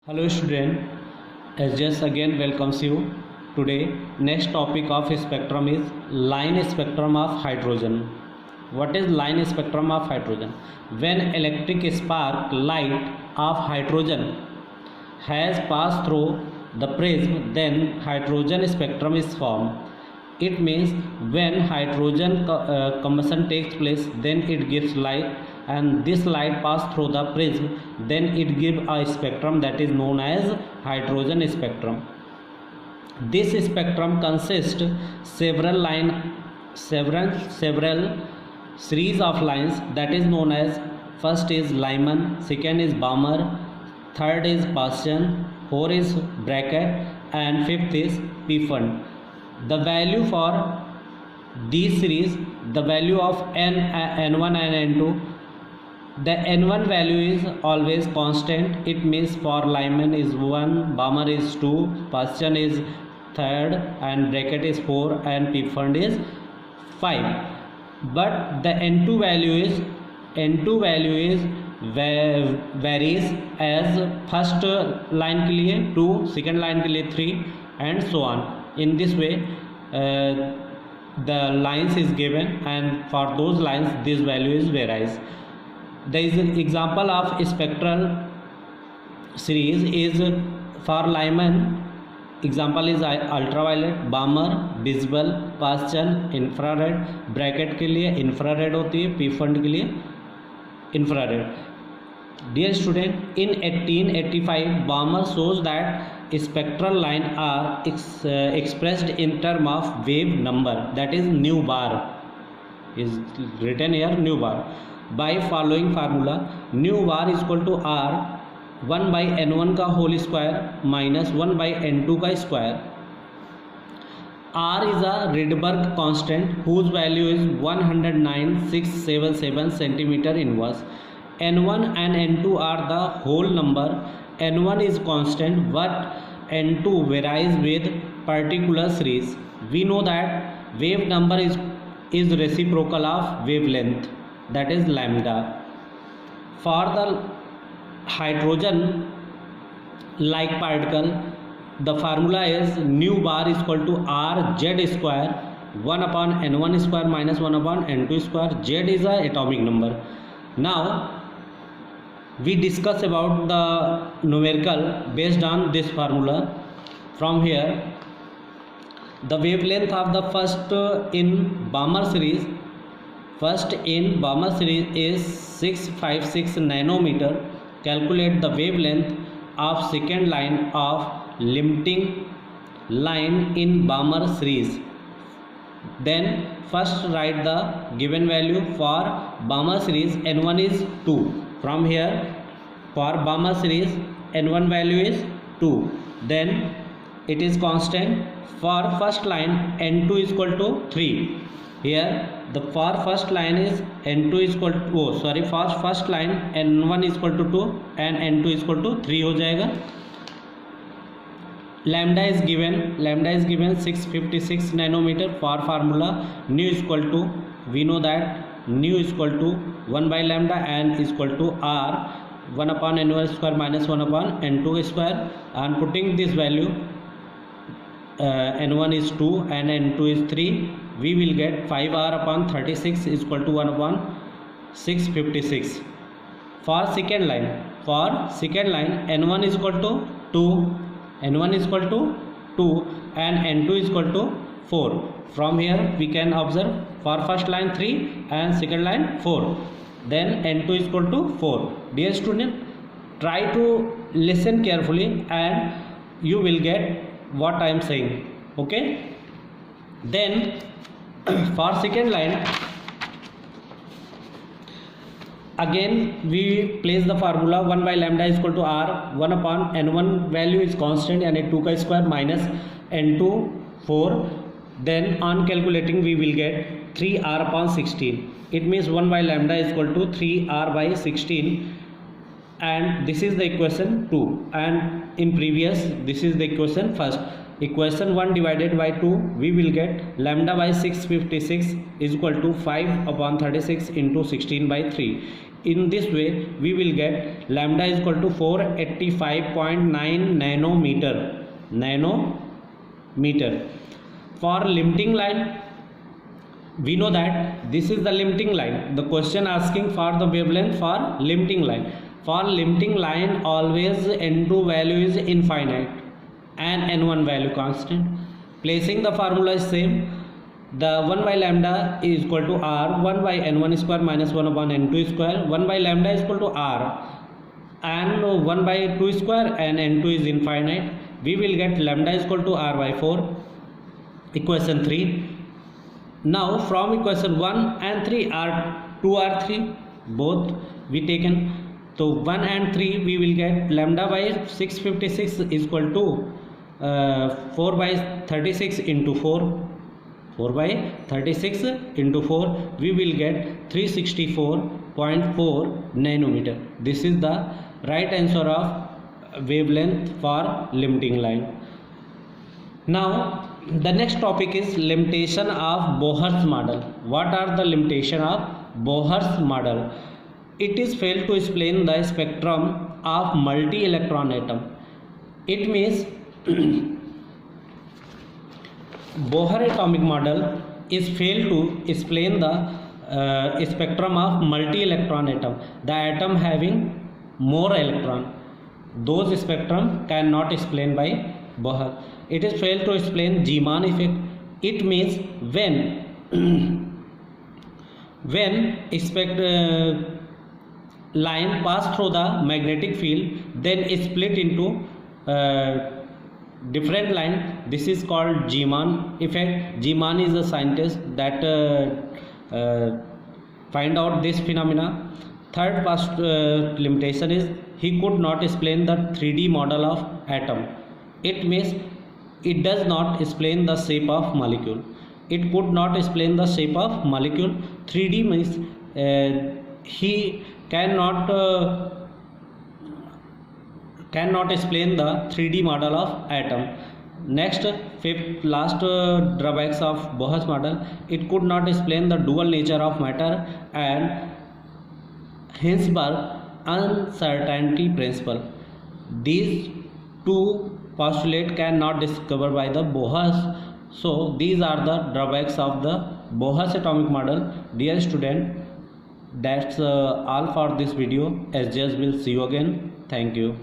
Hello student, SJS again welcomes you. Today next topic of spectrum is line spectrum of hydrogen. What is line spectrum of hydrogen? When electric spark light of hydrogen has passed through the prism, then hydrogen spectrum is formed. It means when hydrogen combustion takes place, then it gives light, and this light pass through the prism, then it gives a spectrum that is known as hydrogen spectrum. This spectrum consists several series of lines that is known as first is Lyman, second is Balmer, third is Bastian, fourth is Brackett, and fifth is Pfund. The value for these series, the value of n1 and n2, the n1 value is always constant. It means for Lyman is 1, Balmer is 2, Bastian is 3rd, and Brackett is 4, and Pfund is 5. But the n2 value is varies as first line के लिए 2, second line के लिए 3, and so on. In this way the lines is given, and for those lines this value is varies. There is an example of spectral series is for Lyman. Example is ultraviolet, Balmer visible, Bastian infrared, Brackett के लिए infrared होती है, Pfund के लिए infrared. Dear student, in 1885 Balmer shows that spectral line are expressed in term of wave number, that is nu bar is written here, nu bar, by following formula. Nu bar is equal to r 1 by n1 का whole square minus 1 by n2 का square. R is a Rydberg constant whose value is 109,677 centimeter inverse. N1 and N2 are the whole number. N1 is constant but N2 varies with particular series. We know that wave number is reciprocal of wavelength, that is lambda. For the hydrogen like particle, the formula is nu bar is equal to r z square 1 upon n1 square minus 1 upon n2 square. Z is a atomic number. Now we discuss about the numerical based on this formula. From here, the wavelength of the first in Balmer series is 656 nanometer. Calculate the wavelength of second line of limiting line in Balmer series. Then first write the given value for Balmer series. N1 is 2. From here, for Balmer series n1 value is 2, then it is constant. For first line n2 is equal to 3. Here the for first line is n2 is equal to for first line n1 is equal to 2 and n2 is equal to 3 हो जाएगा. Lambda is given 656 nanometer. For formula nu is equal to, we know that nu is equal to 1 by lambda and is equal to r 1 upon n1 square minus 1 upon n2 square, and putting this value n1 is 2 and n2 is 3, we will get 5r upon 36 is equal to 1 upon 656. For second line n1 is equal to 2 and n2 is equal to 4. From here we can observe for first line 3 and second line 4, then n2 is equal to 4. Dear student, try to listen carefully and you will get what I am saying. Okay, then for second line again we place the formula 1 by lambda is equal to r 1 upon n1 value is constant and 2 का square minus n2 4. Then on calculating we will get 3r upon 16. It means 1 by lambda is equal to 3r by 16, and this is the equation 2, and in previous this is the equation first. equation 1 divided by 2, we will get lambda by 656 is equal to 5 upon 36 into 16 by 3. In this way we will get lambda is equal to 485.9 nanometer. For limiting line, we know that this is the limiting line. The question asking for the wavelength for limiting line. For limiting line, always n2 value is infinite and n1 value constant. Placing the formula is same. The 1 by lambda is equal to r, 1 by n1 square minus 1 upon n2 square. 1 by lambda is equal to r and 1 by 2 square, and n2 is infinite. We will get lambda is equal to r by 4. Equation 3. Now from equation 1 and 3 are 2 r 3 both we taken. So 1 and 3 we will get lambda by 656 is equal to 4 by 36 into 4. 4 by 36 into 4 we will get 364.4 nanometer. This is the right answer of wavelength for limiting line. Now the next topic is limitation of Bohr's model. What are the limitation of Bohr's model? It is failed to explain the spectrum of multi-electron atom. It means Bohr atomic model is failed to explain the spectrum of multi-electron atom. The atom having more electron, those spectrum cannot explain by Bohr. It is failed to explain Zeeman effect. It means when line pass through the magnetic field, then it split into different line. This is called Zeeman effect. Zeeman is a scientist that find out this phenomena. Third first limitation is he could not explain the 3D model of atom. It means it does not explain the shape of molecule. It could not explain the shape of molecule. 3D means he cannot explain the 3D model of atom. Next, fifth last drawbacks of Bohr's model, it could not explain the dual nature of matter and Heisenberg uncertainty principle. These two postulates cannot discovered by the Bohr's. So these are the drawbacks of the Bohr's atomic model. Dear student, that's all for this video. SJS will see you again. Thank you.